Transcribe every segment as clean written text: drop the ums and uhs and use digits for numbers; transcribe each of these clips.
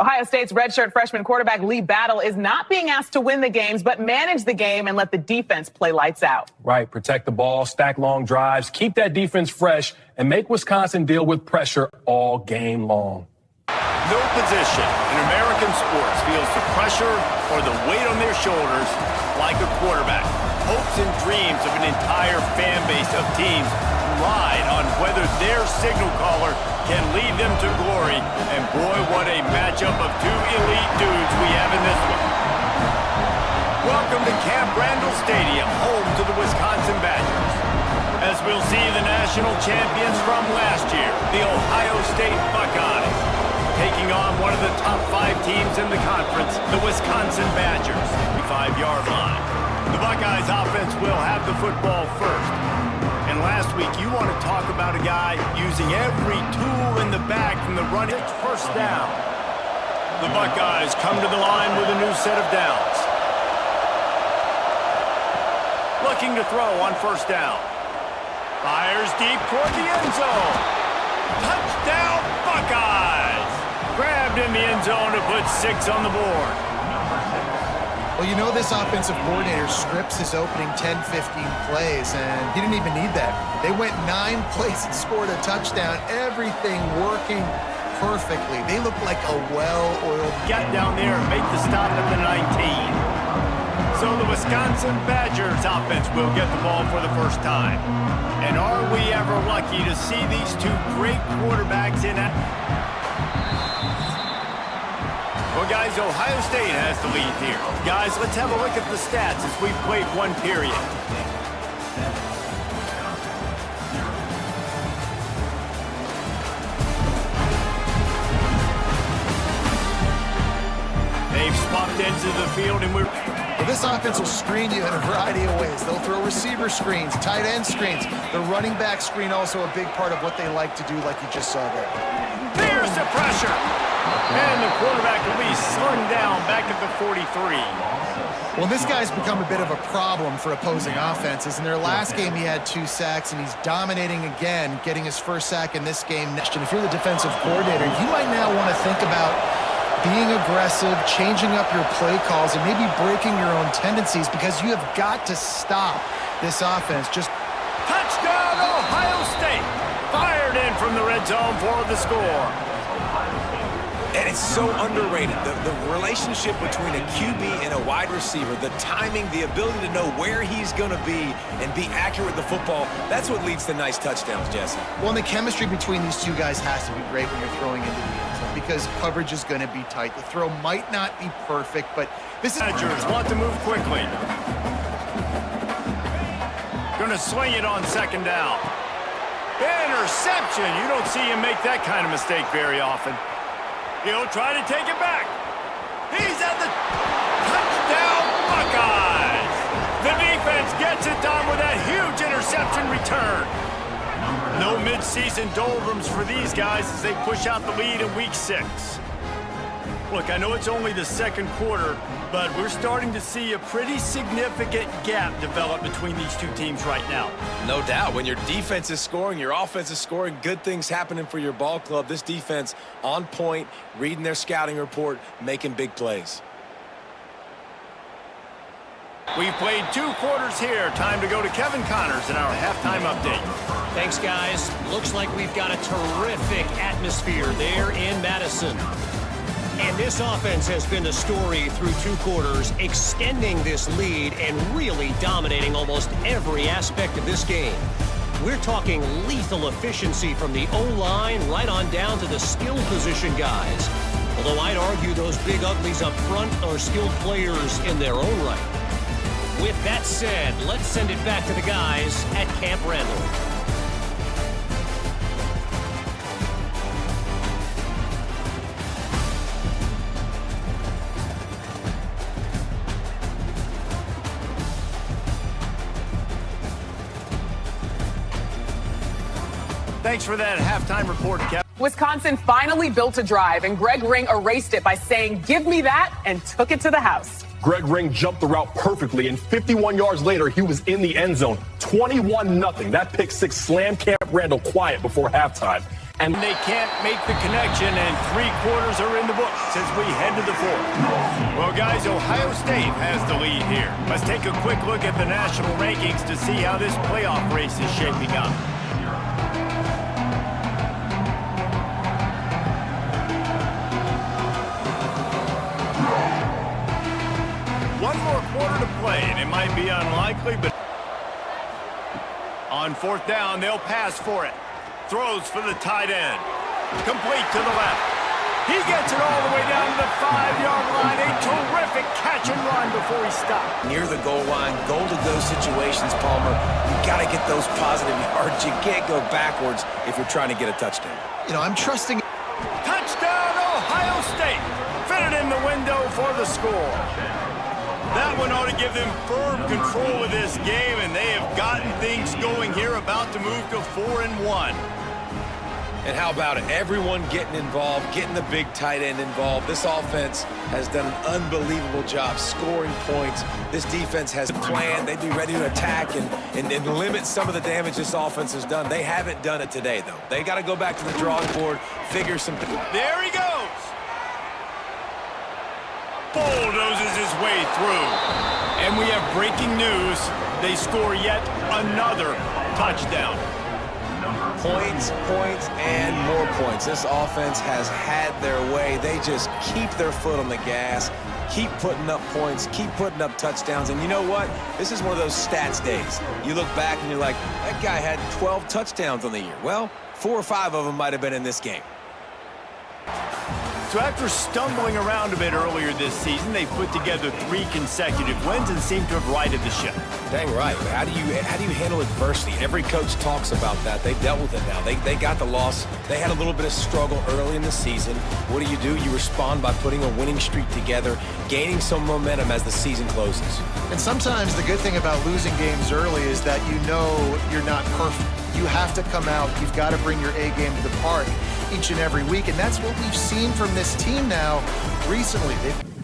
Ohio State's redshirt freshman quarterback Lee Battle is not being asked to win the games, but manage the game and let the defense play lights out. Right. Protect the ball, stack long drives, keep that defense fresh, and make Wisconsin deal with pressure all game long. No position in American sports feels the pressure or the weight on their shoulders like a quarterback. Hopes and dreams of an entire fan base of teams ride on whether their signal caller can lead them to glory. And boy, what a matchup of two elite dudes we have in this one. Welcome to Camp Randall Stadium, home to the Wisconsin Badgers. As we'll see the national champions from last year, the Ohio State Buckeyes, taking on one of the top 5 teams in the conference, the Wisconsin Badgers, the 5-yard line. The Buckeyes offense will have the football first. And last week, you want to talk about a guy using every tool in the bag from the run. It's first down. The Buckeyes come to the line with a new set of downs. Looking to throw on first down. Fires deep toward the end zone. Touchdown, Buckeyes! Grabbed in the end zone to put 6 on the board. Well, you know this offensive coordinator scripts his opening 10, 15 plays, and he didn't even need that. They went 9 plays and scored a touchdown. Everything working perfectly. They look like a well-oiled... Get down there and make the stop at the 19. So the Wisconsin Badgers offense will get the ball for the first time. And are we ever lucky to see these two great quarterbacks in action? Well, guys, Ohio State has the lead here. Guys, let's have a look at the stats as we've played one period. They've swapped into the field, and we're... Well, this offense will screen you in a variety of ways. They'll throw receiver screens, tight end screens. The running back screen also a big part of what they like to do, like you just saw there. There's the pressure. And the quarterback will be slung down back at the 43. Well, this guy's become a bit of a problem for opposing offenses. In their last game, he had 2 sacks, and he's dominating again, getting his first sack in this game. And if you're the defensive coordinator, you might now want to think about being aggressive, changing up your play calls, and maybe breaking your own tendencies, because you have got to stop this offense. Just touchdown, Ohio State! Fired in from the red zone for the score. And it's so underrated, the relationship between a QB and a wide receiver, the timing, the ability to know where he's going to be and be accurate with the football, that's what leads to nice touchdowns, Jesse. Well, and the chemistry between these two guys has to be great when you're throwing into the end zone, because coverage is going to be tight. The throw might not be perfect, but this is... Badgers want to move quickly. Going to swing it on second down. Interception! You don't see him make that kind of mistake very often. He'll try to take it back. He's at the touchdown, Buckeyes. The defense gets it done with that huge interception return. No midseason doldrums for these guys as they push out the lead in week 6. Look, I know it's only the second quarter, but we're starting to see a pretty significant gap develop between these two teams right now. No doubt. When your defense is scoring, your offense is scoring, good things happening for your ball club. This defense on point, reading their scouting report, making big plays. We've played 2 quarters here. Time to go to Kevin Connors in our halftime update. Thanks, guys. Looks like we've got a terrific atmosphere there in Madison. And this offense has been the story through 2 quarters, extending this lead and really dominating almost every aspect of this game. We're talking lethal efficiency from the O-line right on down to the skill position guys. Although I'd argue those big uglies up front are skilled players in their own right. With that said, let's send it back to the guys at Camp Randall. Thanks for that halftime report, Kevin. Wisconsin finally built a drive, and Greg Ring erased it by saying, "Give me that," and took it to the house. Greg Ring jumped the route perfectly, and 51 yards later, he was in the end zone. 21-0. That pick six slammed Camp Randall quiet before halftime. And they can't make the connection, and 3 quarters are in the books as we head to the 4th. Well, guys, Ohio State has the lead here. Let's take a quick look at the national rankings to see how this playoff race is shaping up. One more quarter to play, and it might be unlikely, but on 4th down, they'll pass for it. Throws for the tight end. Complete to the left. He gets it all the way down to the 5-yard line. A terrific catch and run before he stopped. Near the goal line, goal-to-go situations, Palmer. You got to get those positive yards. You can't go backwards if you're trying to get a touchdown. You know, I'm trusting. Touchdown, Ohio State. Fitted in the window for the score. That one ought to give them firm control of this game, and they have gotten things going here, about to move to 4-1. And how about it? Everyone getting involved, getting the big tight end involved. This offense has done an unbelievable job scoring points. This defense has a plan. They'd be ready to attack and limit some of the damage this offense has done. They haven't done it today, though. They got to go back to the drawing board, figure something. There he goes. Bulldozes his way through. And we have breaking news. They score yet another touchdown. Points, and more points. This offense has had their way. They just keep their foot on the gas, keep putting up points, keep putting up touchdowns. And you know what? This is one of those stats days. You look back and you're like, that guy had 12 touchdowns on the year. Well, 4 or 5 of them might have been in this game. So after stumbling around a bit earlier this season, they put together 3 consecutive wins and seem to have righted the ship. Dang right. How do you handle adversity? Every coach talks about that. They dealt with it now. They got the loss. They had a little bit of struggle early in the season. What do? You respond by putting a winning streak together, gaining some momentum as the season closes. And sometimes the good thing about losing games early is that you know you're not perfect. You have to come out. You've got to bring your A game to the park each and every week, and that's what we've seen from this team now recently.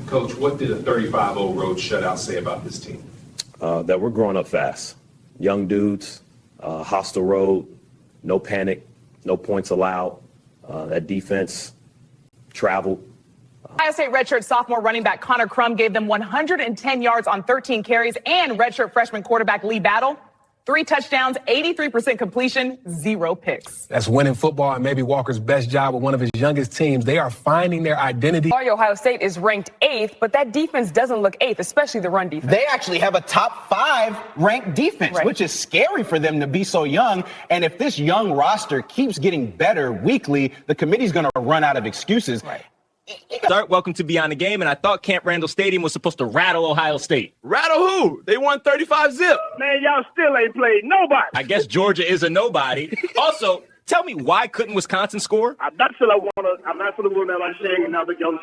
Coach, what did a 35-0 road shutout say about this team? That we're growing up fast. Young dudes, hostile road, no panic, no points allowed. That defense traveled. Ohio State redshirt sophomore running back Connor Crum gave them 110 yards on 13 carries, and redshirt freshman quarterback Lee Battle 3 touchdowns, 83% completion, 0 picks. That's winning football, and maybe Walker's best job with one of his youngest teams. They are finding their identity. Ohio State is ranked 8th, but that defense doesn't look 8th, especially the run defense. They actually have a top 5 ranked defense, right, which is scary for them to be so young. And if this young roster keeps getting better weekly, the committee's going to run out of excuses. Right. Welcome to Beyond the Game, and I thought Camp Randall Stadium was supposed to rattle Ohio State. Rattle who? They won 35-0. Man, y'all still ain't played nobody. I guess Georgia is a nobody. Also, tell me, why couldn't Wisconsin score? I'm not sure the one that I'm saying another young